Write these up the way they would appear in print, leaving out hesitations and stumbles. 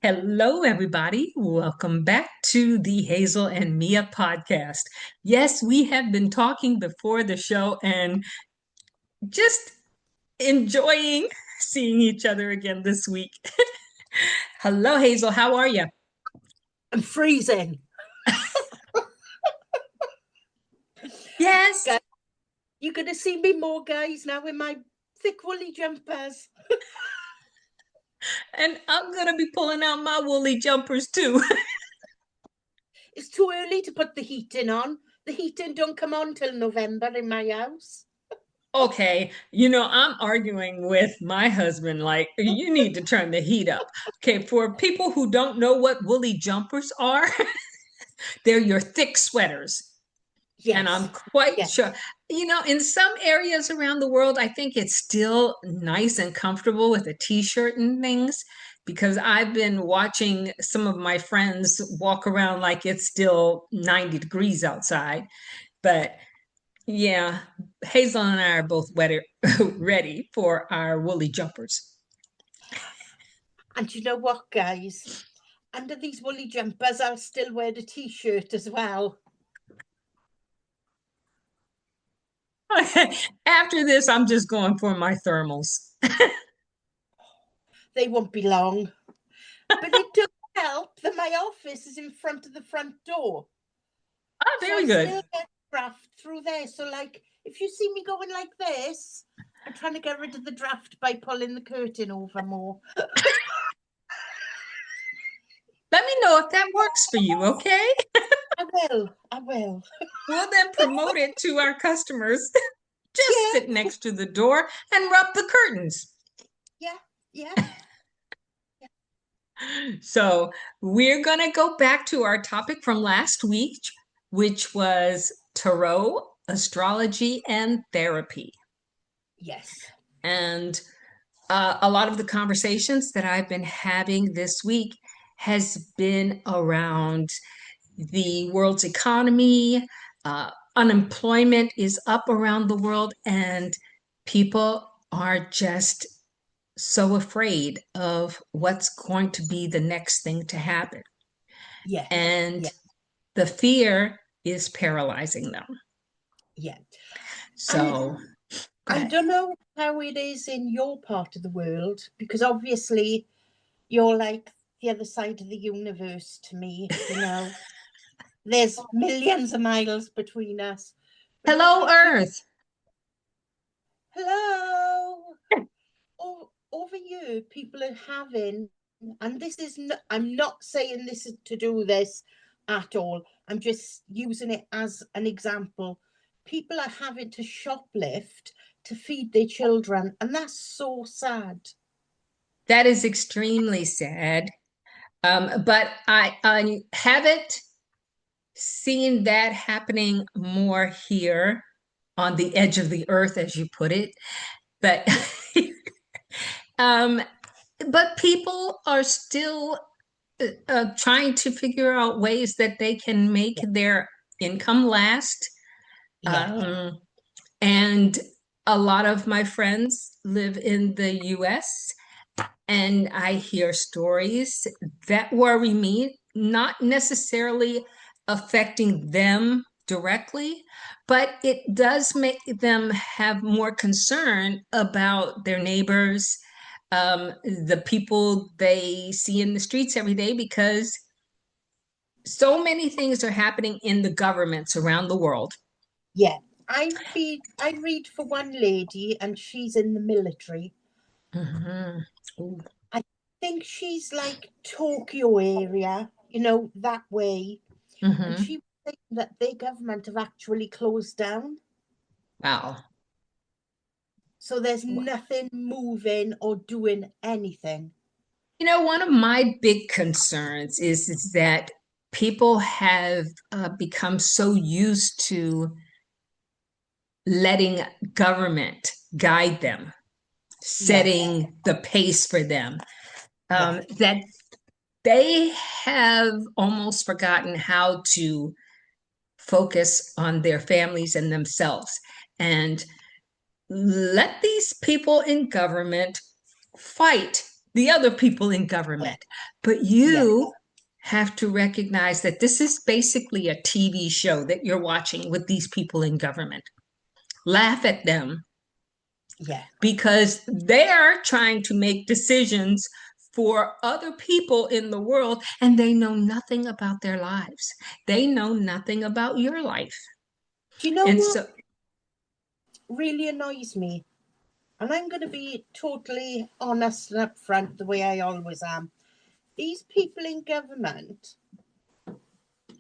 Hello, everybody. Welcome back to the Hazel and Mia podcast. Yes, we have been talking before the show and just enjoying seeing each other again this week. Hello, Hazel. How are you? I'm freezing. Yes. Guys, you're going to see me more, guys, now in my thick woolly jumpers. And I'm going to be pulling out my woolly jumpers too. It's too early to put the heating on. The heating don't come on till November in my house. Okay, I'm arguing with my husband, like, you need to turn the heat up. Okay, for people who don't know what woolly jumpers are, they're your thick sweaters. And I'm Yes. quite Yes. sure, in some areas around the world, I think it's still nice and comfortable with a t-shirt and things, because I've been watching some of my friends walk around like it's still 90 degrees outside. But yeah, Hazel and I are both ready for our woolly jumpers. And you know what, guys? Under these woolly jumpers, I'll still wear the t-shirt as well. After this, I'm just going for my thermals. They won't be long. But it does help that my office is in front of the front door. Oh, very I good. still get draft through there. So, like, if you see me going like this, I'm trying to get rid of the draft by pulling the curtain over more. Let me know if that works for you, okay? I will. We'll then promote it to our customers. Just Yeah. sit next to the door and rub the curtains. Yeah. So, we're going to go back to our topic from last week, which was tarot, astrology, and therapy. Yes. And a lot of the conversations that I've been having this week has been around the world's economy. Unemployment is up around the world, and people are just so afraid of what's going to be the next thing to happen. Yeah. And Yeah. the fear is paralyzing them. Yeah. So I don't know how it is in your part of the world, because obviously you're like the other side of the universe to me, There's millions of miles between us. But hello, Earth. Hello. Over here, people are having, and this is not, I'm not saying this is to do this at all. I'm just using it as an example. People are having to shoplift to feed their children, and that's so sad. That is extremely sad. But I haven't seen that happening more here on the edge of the earth, as you put it. But um, but people are still trying to figure out ways that they can make their income last. Yeah. And a lot of my friends live in the US, and I hear stories that worry me, not necessarily affecting them directly, but it does make them have more concern about their neighbors, the people they see in the streets every day, because so many things are happening in the governments around the world. Yeah. I read for one lady, and she's in the military. Mhm. I think she's like Tokyo area, that way. And Mhm. she was saying that their government have actually closed down. Wow. So there's nothing moving or doing anything. One of my big concerns is that people have become so used to letting government guide them, Yes, setting the pace for them, yes, that they have almost forgotten how to focus on their families and themselves and let these people in government fight the other people in yes, government. But yes, you have to recognize that this is basically a TV show that you're watching with these people in government. Laugh at them yes. because they're trying to make decisions for other people in the world and they know nothing about their lives. They know nothing about your life. Do you know And what so really annoys me? And I'm going to be totally honest and upfront the way I always am. These people in government,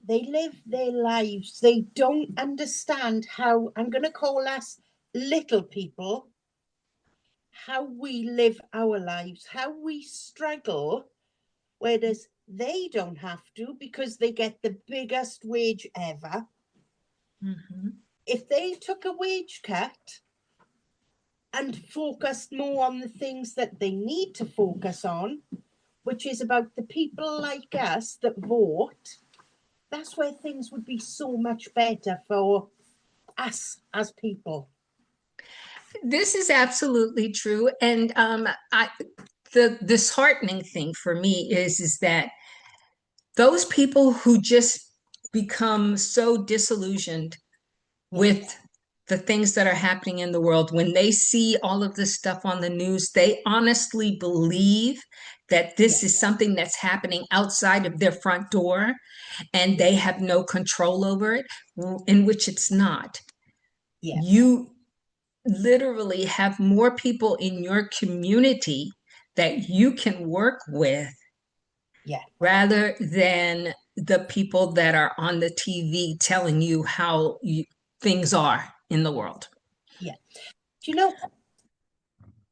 they live their lives. They don't understand how, I'm going to call us little people, how we live our lives, how we struggle, whereas they don't have to because they get the biggest wage ever. Mhm. If they took a wage cut and focused more on the things that they need to focus on, which is about the people like us that vote, that's where things would be so much better for us as people. This is absolutely true. And the disheartening thing for me is that those people who just become so disillusioned Yeah, with the things that are happening in the world, when they see all of this stuff on the news, they honestly believe that yeah, this is something that's happening outside of their front door and yeah, they have no control over it, in which it's not. yeah, You literally have more people in your community that you can work with yeah, rather than the people that are on the TV telling you how things are in the world. yeah. Do you know,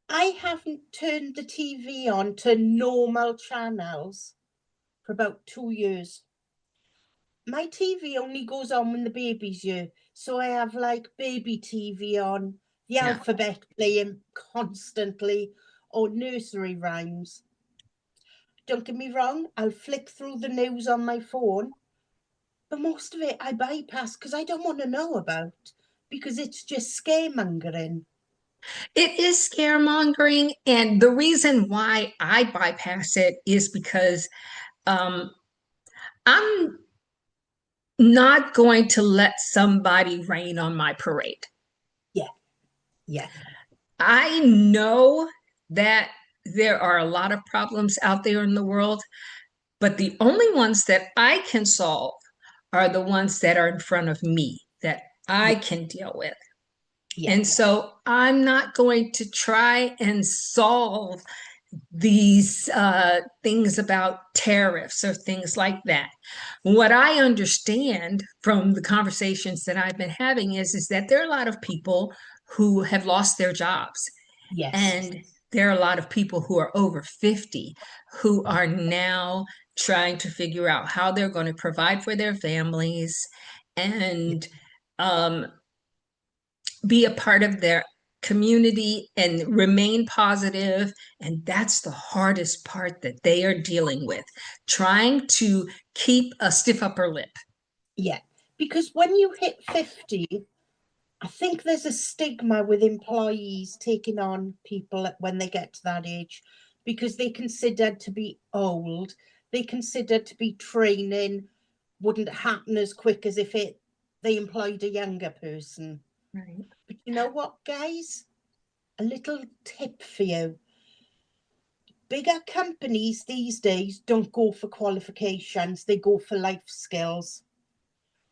I haven't turned the TV on to normal channels for about 2 years. My TV only goes on when the baby's here. So I have like baby TV on, the Yeah. alphabet playing constantly, or nursery rhymes. Don't get me wrong, I'll flick through the news on my phone, but most of it I bypass because I don't want to know about, because it's just scaremongering. It is scaremongering. And the reason why I bypass it is because um, I'm not going to let somebody rain on my parade. Yeah, yeah, I know that there are a lot of problems out there in the world, but the only ones that I can solve are the ones that are in front of me that I yeah, can deal with. yeah, And so I'm not going to try and solve these things about tariffs or things like that. What I understand from the conversations that I've been having is that there are a lot of people who have lost their jobs. yes, And there are a lot of people who are over 50 who are now trying to figure out how they're going to provide for their families yeah, and um, be a part of their community and remain positive. And that's the hardest part that they are dealing with, trying to keep a stiff upper lip. yeah. Because when you hit 50, I think there's a stigma with employees taking on people when they get to that age because they considered to be old. They considered to be training wouldn't happen as quick as if they employed a younger person. Right. But you know what, guys? A little tip for you. Bigger companies these days don't go for qualifications, they go for life skills.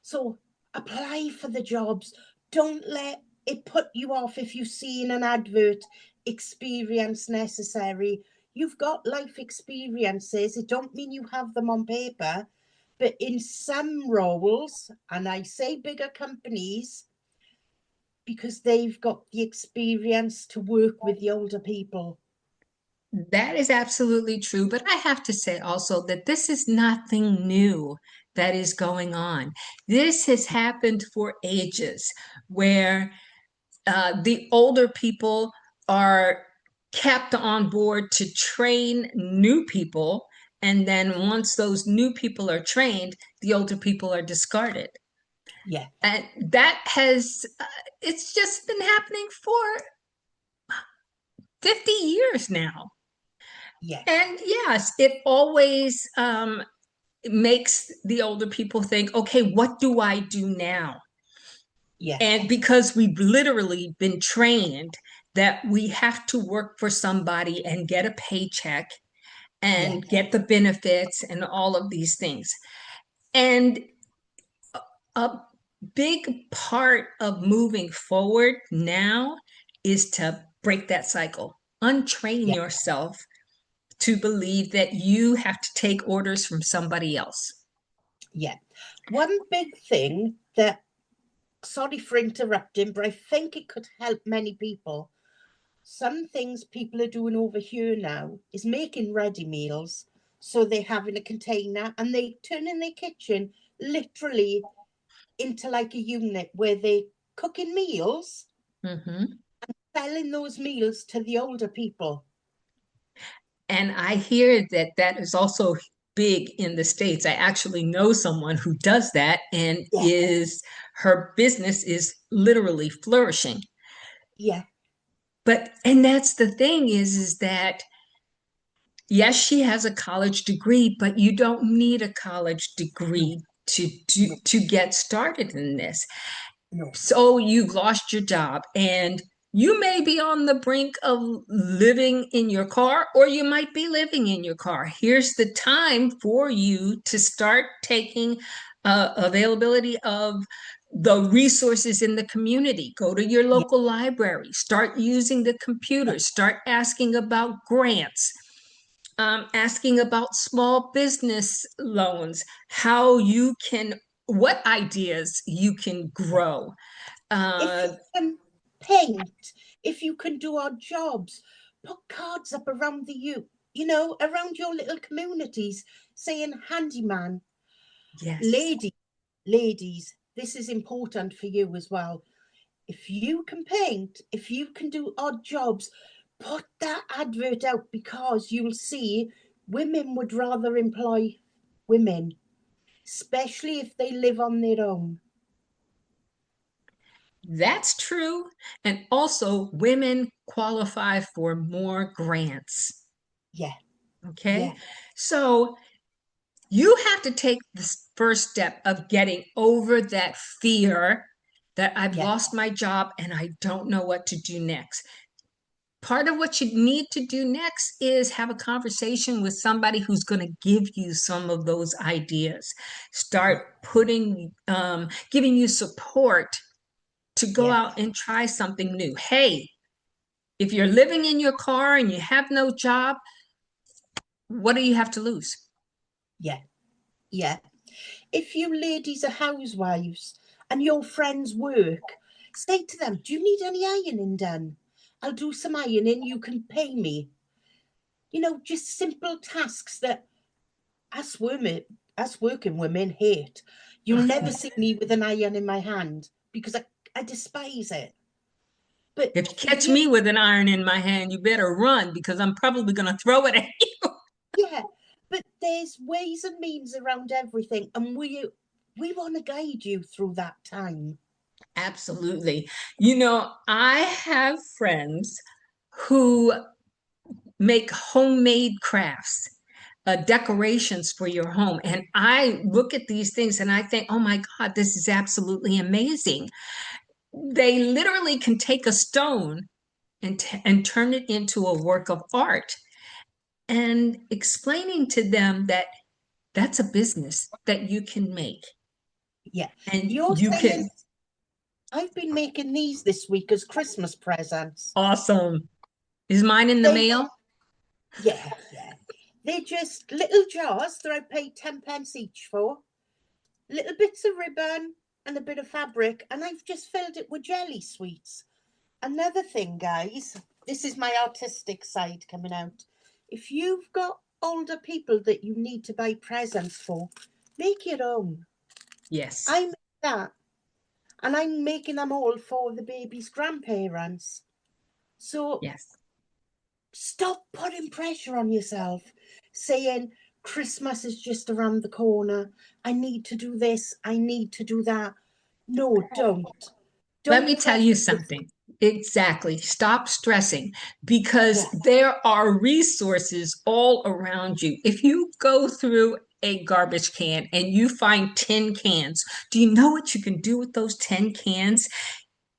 So apply for the jobs. Don't let it put you off if you see in an advert experience necessary. You've got life experiences. It don't mean you have them on paper, but in some roles, and I say bigger companies, because they've got the experience to work with the older people. That is absolutely true. But I have to say also that this is nothing new that is going on. This has happened for ages, where the older people are kept on board to train new people. And then once those new people are trained, the older people are discarded. Yeah, And that has, it's just been happening for 50 years now. yeah, And yes, it always makes the older people think, okay, what do I do now? yeah, And because we've literally been trained that we have to work for somebody and get a paycheck yeah, and get the benefits and all of these things. And a big part of moving forward now is to break that cycle, untrain yeah, yourself to believe that you have to take orders from somebody else. yeah. One big thing that, sorry for interrupting, but I think it could help many people. Some things people are doing over here now is making ready meals. So they have in a container and they turn in their kitchen literally into like a unit where they cooking meals, Mhm. selling those meals to the older people. And I hear that that is also big in the States. I actually know someone who does that, and Yeah, is her business is literally flourishing. yeah, But and that's the thing is that yes, she has a college degree, but you don't need a college no, degree no, to get started in this. no, So you've lost your job, and you may be on the brink of living in your car, or you might be living in your car. Here's the time for you to start taking availability of the resources in the community. Go to your yeah, local library, start using the yeah, computer, start asking about grants, asking about small business loans, how you can, what ideas you can yeah. grow. If Uh, you can paint, if you can do odd jobs, put cards up around around your little communities saying handyman, yes, lady, ladies, this is important for you as well. If you can paint, if you can do odd jobs, put that advert out because you'll see women would rather employ women, especially if they live on their own. that's true. And also, women qualify for more grants. Yeah, Okay. yeah, So you have to take this first step of getting over that fear that I've yeah, lost my job and I don't know what to do next. Part of what you need to do next is have a conversation with somebody who's going to give you some of those ideas. yeah, Start giving you support to go yeah, out and try something new. Hey, if you're living in your car and you have no job, what do you have to lose? yeah, yeah. If you ladies are housewives and your friends work, say to them, do you need any ironing done? I'll do some ironing, you can pay me. Just simple tasks that us women, us working women hate. You'll never see me with an iron in my hand because I despise it. But If you for catch you, me with an iron in my hand, you better run because I'm probably going to throw it at you. yeah, but there's ways and means around everything, and we want to guide you through that time. Absolutely. I have friends who make homemade crafts, decorations for your home. And I look at these things and I think, oh my God, this is absolutely amazing. They literally can take a stone and turn it into a work of art. And explaining to them that that's a business that you can make. Yeah, And you're you saying can, I've been making these this week as Christmas presents. awesome. Is mine in the They, mail? yeah, yeah. They're just little jars that I paid 10 pence each for. Little bits of ribbon, and a bit of fabric, and I've just filled it with jelly sweets. Another thing, guys, this is my artistic side coming out. If you've got older people that you need to buy presents for, make your own. Yes. I make that, and I'm making them all for the baby's grandparents. So Yes. stop putting pressure on yourself, saying Christmas is just around the corner. I need to do this. I need to do that. No, don't. Let me Don't tell pressure you yourself. something. Exactly. Stop stressing because Yeah, there are resources all around you. If you go through a garbage can and you find 10 cans, do you know what you can do with those 10 cans?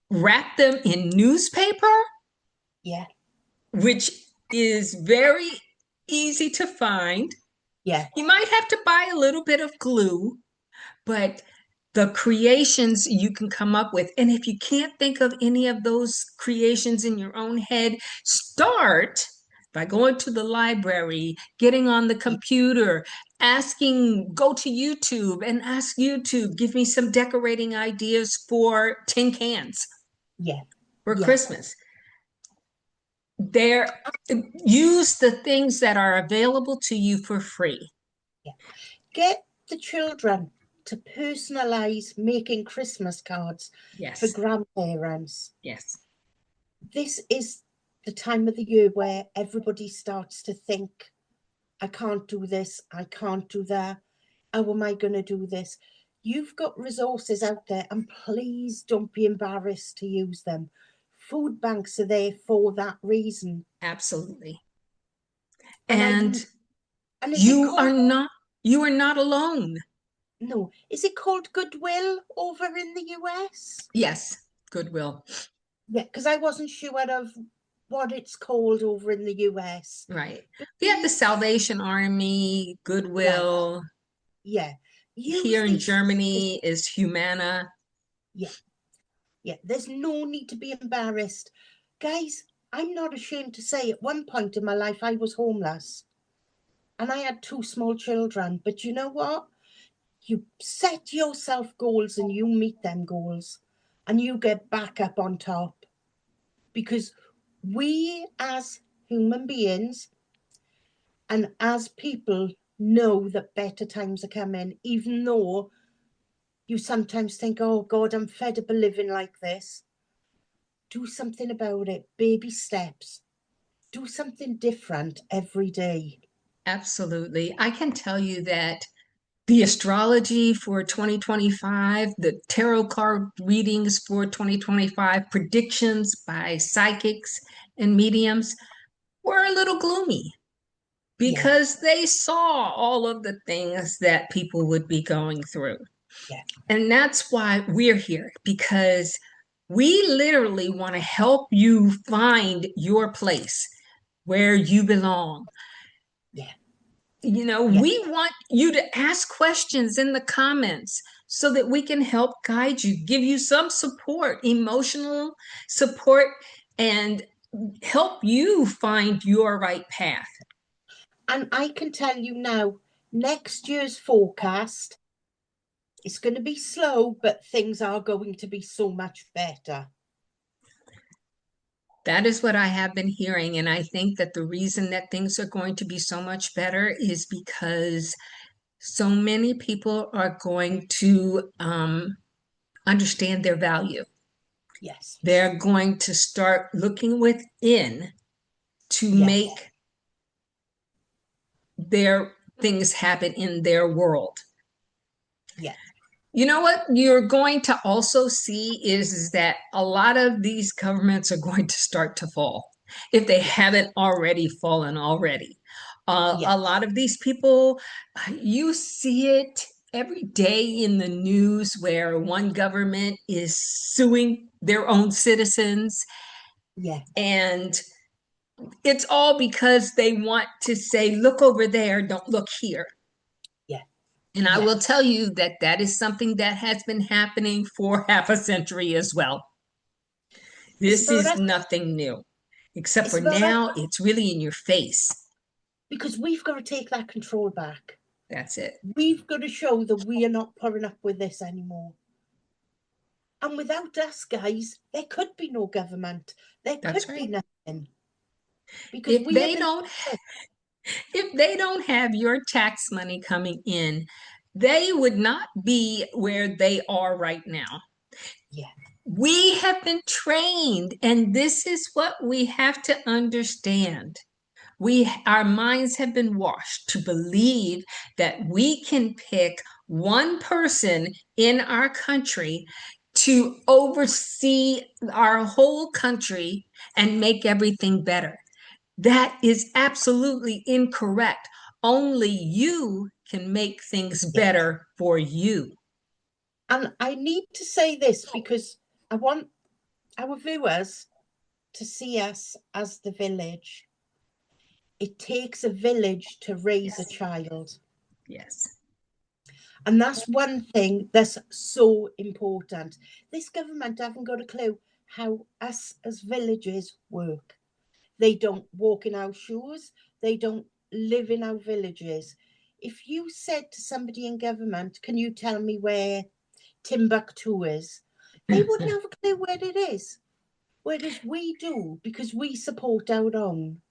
Wrap them in newspaper, yeah, which is very easy to find. yeah, You might have to buy a little bit of glue, but the creations you can come up with. And if you can't think of any of those creations in your own head, start by going to the library, getting on the yeah, computer, go to YouTube and ask YouTube, give me some decorating ideas for tin cans yeah, for yeah, Christmas. There, use the things that are available to you for free. yeah. Get the children to personalize making Christmas cards for Yes, grandparents. yes, This is the time of the year where everybody starts to think, I can't do this, I can't do that. How am I going to do this? You've got resources out there, and please don't be embarrassed to use them. Food banks are there for that reason. absolutely. And I And and is it you are called not you are not alone. no? Is it called Goodwill over in the US? Yes, Goodwill. Yeah, because I wasn't sure of what it's called over in the US. Right. But We have the these Salvation Army, right, Goodwill. yeah. Use Here in these. Germany is Humana. Yeah, yeah. There's no need to be embarrassed. Guys, I'm not ashamed to say at one point in my life I was homeless and I had two small children. But you know what? You set yourself goals and you meet them goals and you get back up on top, because we as human beings and as people know that better times are coming, even though you sometimes think, oh God, I'm fed up of living like this. Do something about it. Baby steps. Do something different every day. Absolutely. I can tell you that the astrology for 2025, the tarot card readings for 2025, predictions by psychics and mediums were a little gloomy Yeah, because they saw all of the things that people would be going through. yeah, And that's why we're here, because we literally want to help you find your place where you belong. yeah, yeah. We want you to ask questions in the comments so that we can help guide you, give you some support, emotional support, and help you find your right path. And I can tell you now, next year's forecast, it's going to be slow, but things are going to be so much better. That is what I have been hearing. And I think that the reason that things are going to be so much better is because so many people are going to understand their value. Yes, They're going to start looking within to yes, make their things happen in their world. yeah, You know what you're going to also see is that a lot of these governments are going to start to fall if they yeah, haven't already fallen already. yeah, A lot of these people, you see it every day in the news where one government is suing their own citizens, yeah, and it's all because they want to say, look over there, don't look here. yeah, And I yeah. will tell you that that is something that has been happening for half a century as well. It's This about is us. nothing new, except It's for about us now, it's really in your face. because we've got to take that control back. That's it. We've got to show that we are not putting up with this anymore. And without us, guys, there could be no government. There That's could be right. nothing because If we are they the don't leaders. if they don't have your tax money coming in, they would not be where they are right now. Yeah, We have been trained, and this is what we have to understand. Our minds have been washed to believe that we can pick one person in our country to oversee our whole country and make everything better. That is absolutely incorrect. Only you can make things yeah. better for you. And I need to say this because I want our viewers to see us as the village. It takes a village to raise a Yes. child. Yes. And that's one thing that's so important. This government haven't got a clue how us as villages work. They don't walk in our shoes. They don't live in our villages. If you said to somebody in government, can you tell me where Timbuktu is? They wouldn't have a clue where it is. Whereas we do because we support our own.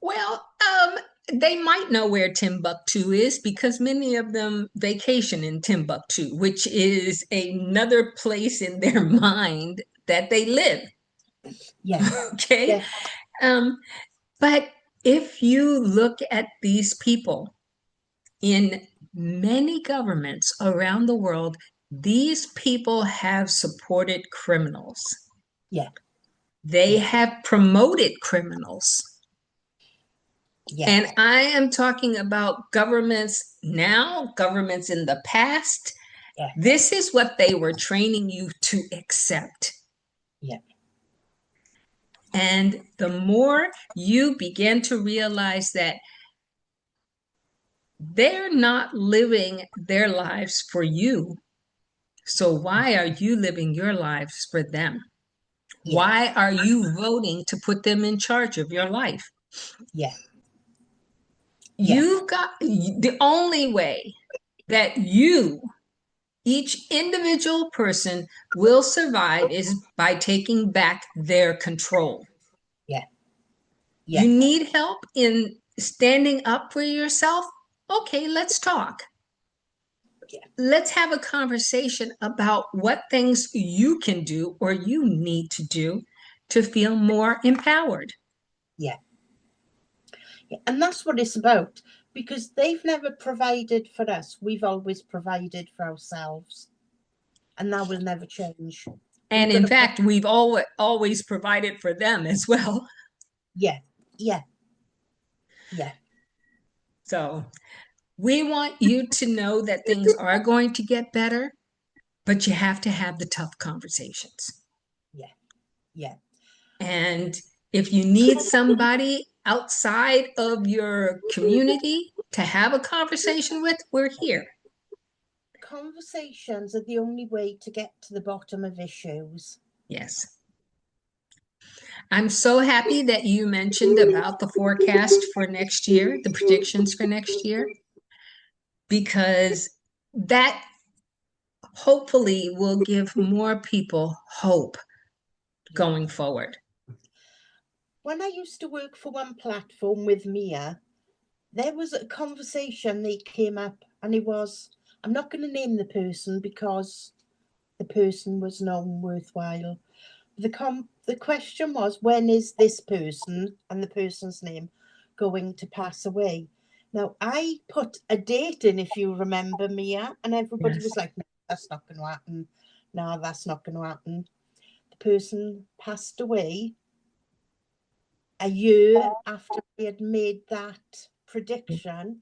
Well, they might know where Timbuktu is because many of them vacation in Timbuktu, which is another place in their mind that they live. Yeah, Okay. yeah, Um, but if you look at these people in many governments around the world, these people have supported criminals. yeah, They yeah, have promoted criminals. yeah, And I am talking about governments now, governments in the past. yeah, This is what they were training you to accept. yeah, And the more you begin to realize that they're not living their lives for you, so why are you living your lives for them? yeah, Why are you voting to put them in charge of your life? yeah, yeah, You've got the only way that each individual person will survive is by taking back their control. yeah, You yeah, need help in standing up for yourself? Okay, let's talk. yeah, Let's have a conversation about what things you can do or you need to do to feel more empowered. yeah. And that's what it's about because they've never provided for us. We've always provided for ourselves. And that will never change. We've And got in to put, fact, we've always provided for them as well. yeah, yeah, yeah, So we want you to know that things are going to get better, but you have to have the tough conversations. yeah, yeah. And if you need somebody outside of your community to have a conversation with, we're here. Conversations are the only way to get to the bottom of issues. Yes. I'm so happy that you mentioned about the forecast for next year, the predictions for next year, because that hopefully will give more people hope Yeah. going forward. When I used to work for one platform with Mia, there was a conversation that came up, and it was, I'm not going to name the person because the person was non worthwhile. The question was, when is this person and the person's name going to pass away? Now I put a date in, if you remember, Mia, and everybody Yes. was like, no, that's not going to happen. No, that's not going to happen. The person passed away a year after I had made that prediction,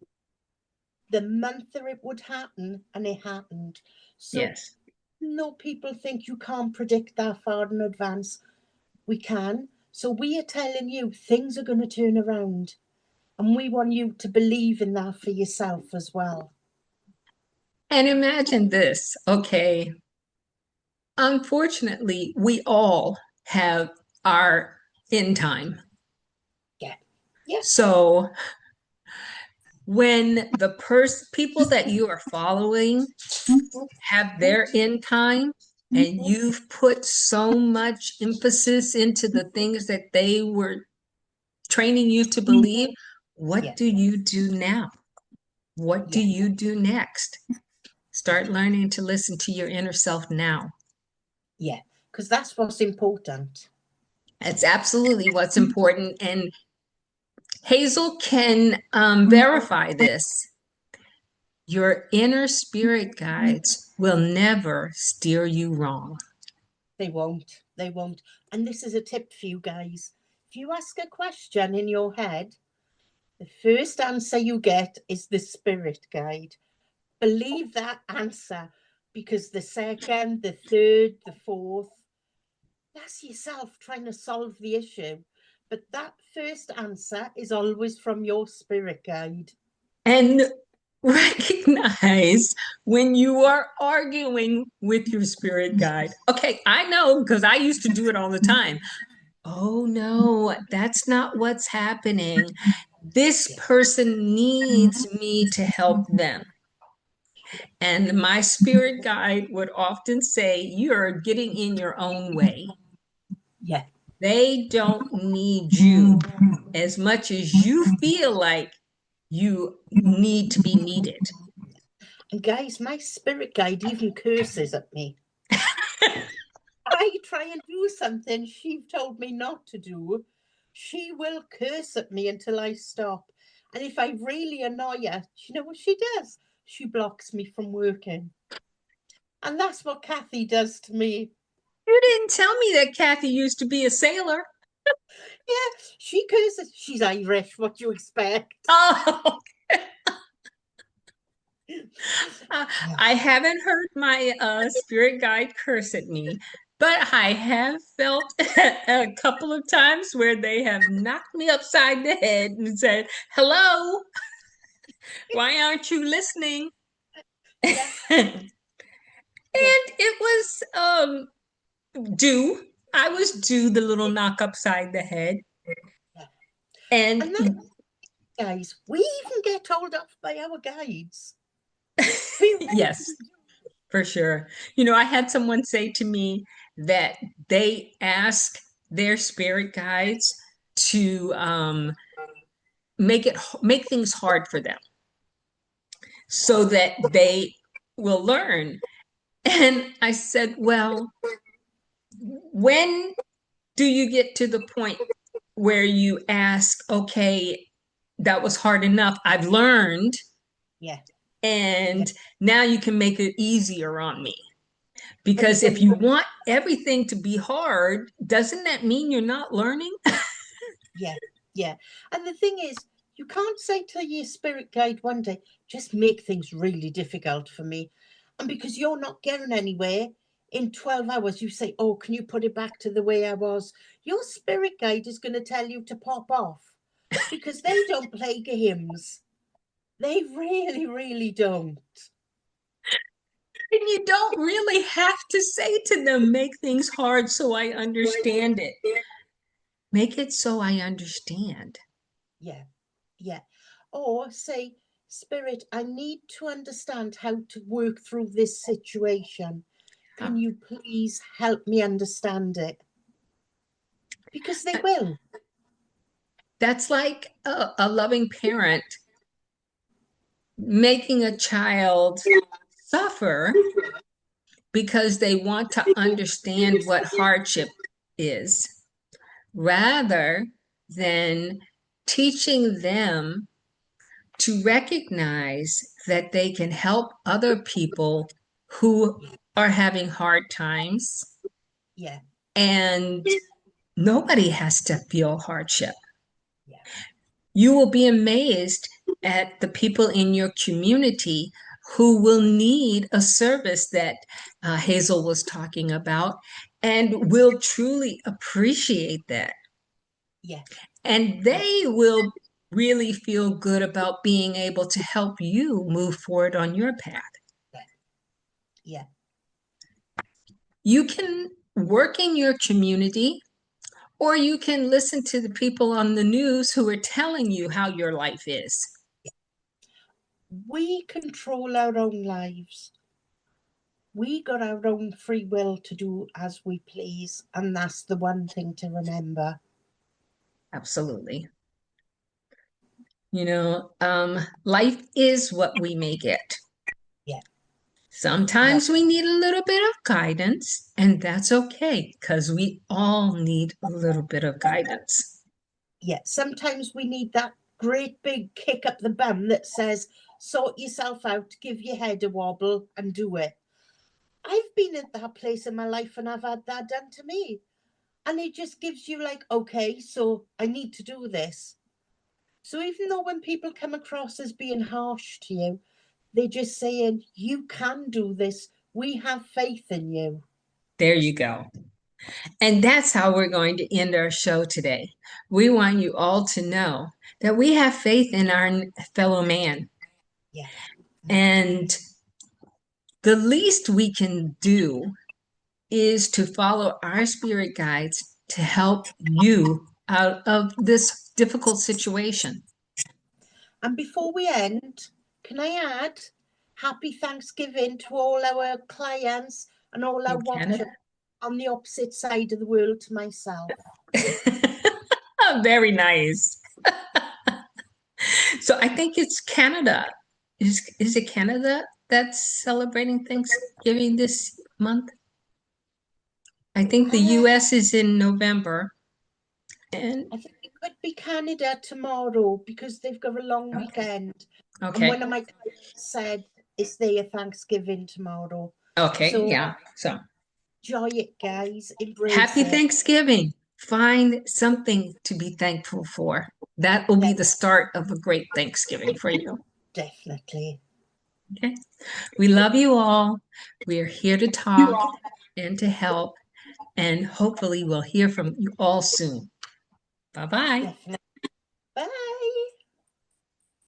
the month that it would happen, and it happened. So Yes. no, people think you can't predict that far in advance. We can. So we are telling you things are going to turn around. And we want you to believe in that for yourself as well. And imagine this, okay? Unfortunately, we all have our end time. Yeah. Yeah. So when the people that you are following have their end time, and you've put so much emphasis into the things that they were training you to believe. What Yeah, do you do now? What do yeah, you do next? Start learning to listen to your inner self now. yeah. Because that's what's important. That's absolutely what's important. And Hazel can verify this. Your inner spirit guides will never steer you wrong. They won't. They won't. And this is a tip for you guys. If you ask a question in your head, the first answer you get is the spirit guide. Believe that answer, because the second, the third, the fourth, that's yourself trying to solve the issue. But that first answer is always from your spirit guide. And recognize when you are arguing with your spirit guide. Okay, I know because I used to do it all the time. Oh no, that's not what's happening. This Yeah. person needs me to help them. And my spirit guide would often say, you're getting in your own way. Yeah. They don't need you as much as you feel like you need to be needed. And guys, my spirit guide even curses at me. I try and do something she told me not to do. She will curse at me until I stop. And if I really annoy her, you know what she does? She blocks me from working. And that's what Kathy does to me. You didn't tell me that Kathy used to be a sailor. Yeah, she curses. She's Irish. What do you expect? Oh, uh, I haven't heard my spirit guide curse at me, but I have felt a couple of times where they have knocked me upside the head and said, "Hello, why aren't you listening?" Yeah, And yeah, it was due. I was due the little knock upside the head. yeah. And And that, guys, we even get told off by our guides. We yes, really for sure. You know, I had someone say to me that they ask their spirit guides to make things hard for them so that they will learn. And I said, well, when do you get to the point where you ask, okay, that was hard enough. I've learned, yeah, yeah. and now you can make it easier on me. And the Because if thing, you want everything to be hard, doesn't that mean you're not learning? yeah, yeah. And the thing is, you can't say to your spirit guide one day, just make things really difficult for me. And because you're not getting anywhere, in 12 hours, you say, oh, can you put it back to the way I was? Your spirit guide is going to tell you to pop off because they don't play games. They really, really don't. And you don't really have to say to them, make things hard so I understand it. Make it so I understand. Yeah, yeah. Or say, Spirit, I need to understand how to work through this situation. Uh, Can you please help me understand it? Because they will. That's like a loving parent making a child suffer because they want to understand what hardship is, rather than teaching them to recognize that they can help other people who are having hard times, Yeah, and nobody has to feel hardship. yeah, You will be amazed at the people in your community who will need a service that Hazel was talking about and will truly appreciate that. yeah, And yeah, they will really feel good about being able to help you move forward on your path. yeah, yeah, You can work in your community, or you can listen to the people on the news who are telling you how your life is. we control our own lives. we got our own free will to do as we please, and that's the one thing to remember. Absolutely. Life is what we make it. Yeah, right. Sometimes we need a little bit of guidance, and that's okay because we all need a little bit of guidance. Yeah, sometimes we need that great big kick up the bum that says, sort yourself out, give your head a wobble, and do it. I've been at that place in my life and I've had that done to me. And it just gives you, like, okay, so I need to do this. So even though when people come across as being harsh to you, they're just saying, you can do this. We have faith in you. There you go. And that's how we're going to end our show today. We want you all to know that we have faith in our fellow man. Yeah. And the least we can do is to follow our spirit guides to help you out of this difficult situation. And before we end, can I add happy Thanksgiving to all our clients and all our In watchers Canada. on the opposite side of the world to myself. Very nice. So I think it's Canada. Is it Canada that's celebrating Thanksgiving this month? I think the Uh, US is in November. And I think it could be Canada tomorrow because they've got a long okay. weekend. And Okay. one of my clients said it's their Thanksgiving tomorrow. Okay. So Yeah. So enjoy it, guys. Embrace happy it. Thanksgiving. Find something to be thankful for. That will be the start of a great Thanksgiving for you. Definitely. Okay. We love you all. We are here to talk and to help. And hopefully we'll hear from you all soon. Bye bye. Definitely.